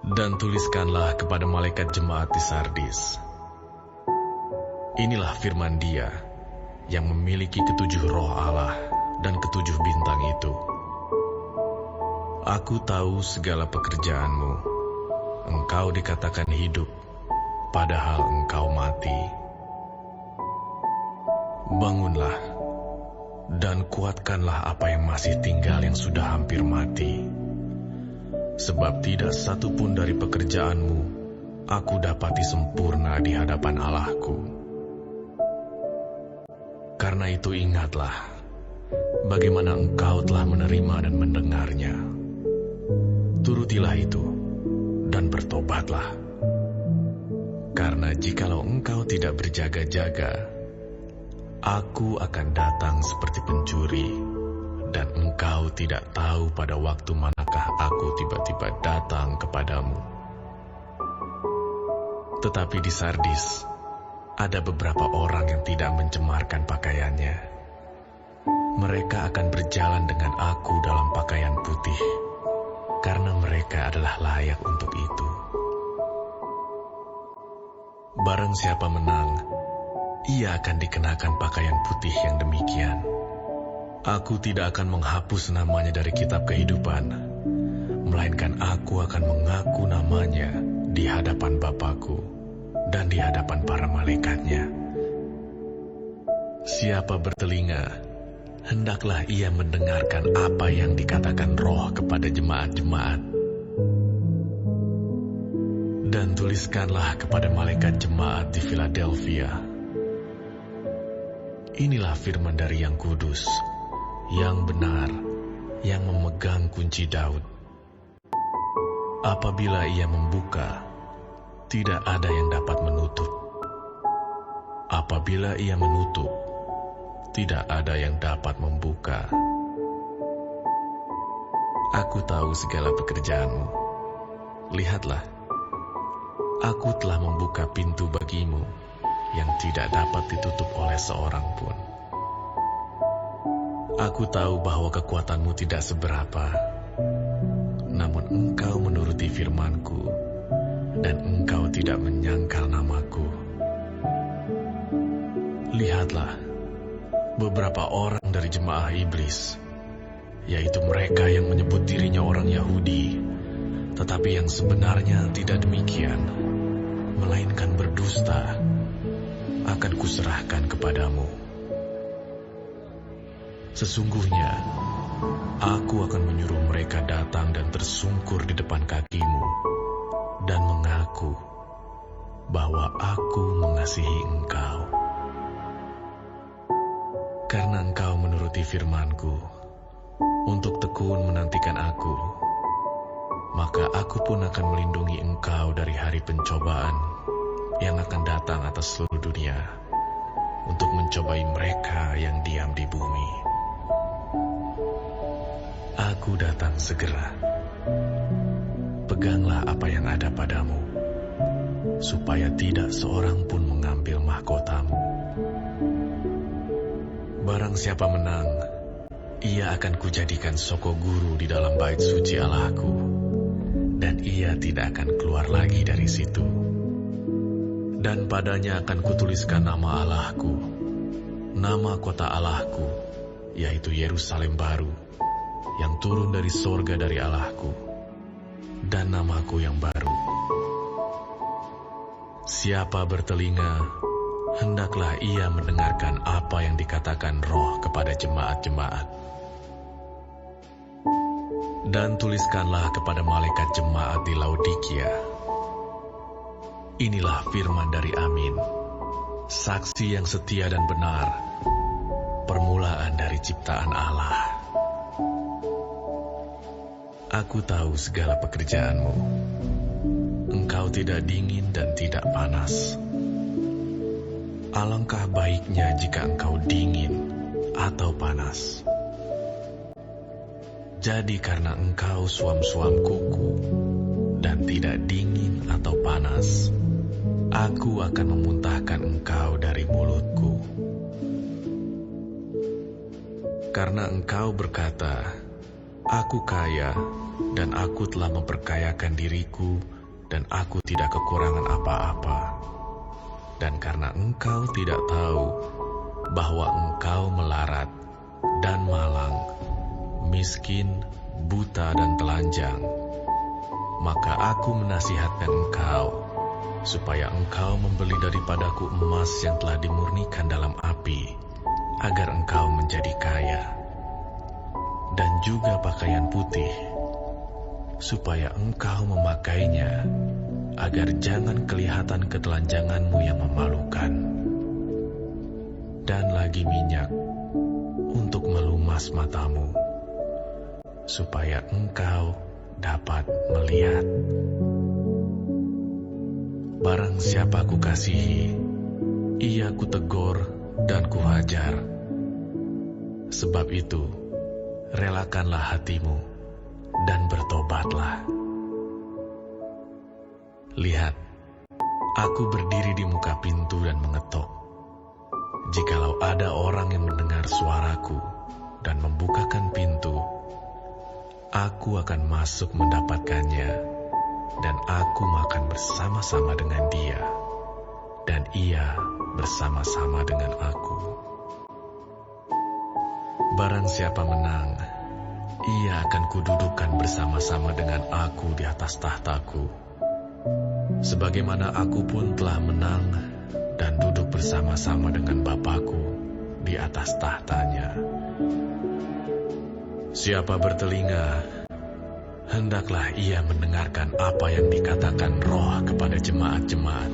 Dan tuliskanlah kepada malaikat jemaat di Sardis. Inilah firman Dia yang memiliki ketujuh roh Allah dan ketujuh bintang itu. Aku tahu segala pekerjaanmu. Engkau dikatakan hidup, padahal engkau mati. Bangunlah dan kuatkanlah apa yang masih tinggal yang sudah hampir mati. Sebab tidak satu pun dari pekerjaanmu aku dapati sempurna di hadapan Allahku. Karena itu ingatlah bagaimana engkau telah menerima dan mendengarnya. Turutilah itu dan bertobatlah. Karena jikalau engkau tidak berjaga-jaga, aku akan datang seperti pencuri, dan engkau tidak tahu pada waktu manakah aku tiba-tiba datang kepadamu. Tetapi di Sardis ada beberapa orang yang tidak mencemarkan pakaiannya. Mereka akan berjalan dengan aku dalam pakaian putih, karena mereka adalah layak untuk itu. Barang siapa menang, ia akan dikenakan pakaian putih yang demikian. Aku tidak akan menghapus namanya dari kitab kehidupan, melainkan aku akan mengaku namanya di hadapan Bapa-Ku dan di hadapan para malaikatnya. Siapa bertelinga, hendaklah ia mendengarkan apa yang dikatakan Roh kepada jemaat-jemaat. Dan tuliskanlah kepada malaikat jemaat di Philadelphia. Inilah firman dari Yang Kudus, yang benar, yang memegang kunci Daud. Apabila ia membuka, tidak ada yang dapat menutup. Apabila ia menutup, tidak ada yang dapat membuka. Aku tahu segala pekerjaanmu. Lihatlah, aku telah membuka pintu bagimu yang tidak dapat ditutup oleh seorang pun. Aku tahu bahwa kekuatanmu tidak seberapa, namun engkau menuruti firman-Ku, dan engkau tidak menyangkal nama-Ku. Lihatlah, beberapa orang dari jemaah iblis, yaitu mereka yang menyebut dirinya orang Yahudi, tetapi yang sebenarnya tidak demikian, melainkan berdusta, akan kuserahkan kepadamu. Sesungguhnya, aku akan menyuruh mereka datang dan tersungkur di depan kakimu, dan mengaku bahwa aku mengasihi engkau. Karena engkau menuruti firman-Ku, untuk tekun menantikan aku, maka aku pun akan melindungi engkau dari hari pencobaan yang akan datang atas seluruh dunia, untuk mencobai mereka yang diam di bumi. Aku datang segera. Peganglah apa yang ada padamu, supaya tidak seorang pun mengambil mahkotamu. Barang siapa menang, ia akan kujadikan soko guru di dalam bait suci Allahku, dan ia tidak akan keluar lagi dari situ. Dan padanya akan kutuliskan nama Allahku, nama kota Allahku, yaitu Yerusalem baru, yang turun dari sorga dari Allahku, dan namaku yang baru. Siapa bertelinga, hendaklah ia mendengarkan apa yang dikatakan Roh kepada jemaat-jemaat. Dan tuliskanlah kepada malaikat jemaat di Laodikia. Inilah firman dari Amin, saksi yang setia dan benar, permulaan dari ciptaan Allah. Aku tahu segala pekerjaanmu. Engkau tidak dingin dan tidak panas. Alangkah baiknya jika engkau dingin atau panas. Jadi karena engkau suam-suam kuku dan tidak dingin atau panas, aku akan memuntahkan engkau dari mulutku. Karena engkau berkata, aku kaya dan aku telah memperkayakan diriku dan aku tidak kekurangan apa-apa. Dan karena engkau tidak tahu bahwa engkau melarat dan malang, miskin, buta dan telanjang, maka aku menasihatkan engkau supaya engkau membeli daripadaku emas yang telah dimurnikan dalam api, agar engkau menjadi kaya, dan juga pakaian putih, supaya engkau memakainya, agar jangan kelihatan ketelanjanganmu yang memalukan, dan lagi minyak untuk melumas matamu, supaya engkau dapat melihat. Barang siapa kukasihi, ia kutegur dan kuhajar. Sebab itu, relakanlah hatimu dan bertobatlah. Lihat, aku berdiri di muka pintu dan mengetok. Jikalau ada orang yang mendengar suaraku dan membukakan pintu, aku akan masuk mendapatkannya, dan aku makan bersama-sama dengan dia, dan ia bersama-sama dengan aku. Barang siapa menang, ia akan kududukan bersama-sama dengan aku di atas tahtaku, sebagaimana aku pun telah menang dan duduk bersama-sama dengan Bapa-Ku di atas tahtanya. Siapa bertelinga, hendaklah ia mendengarkan apa yang dikatakan Roh kepada jemaat-jemaat.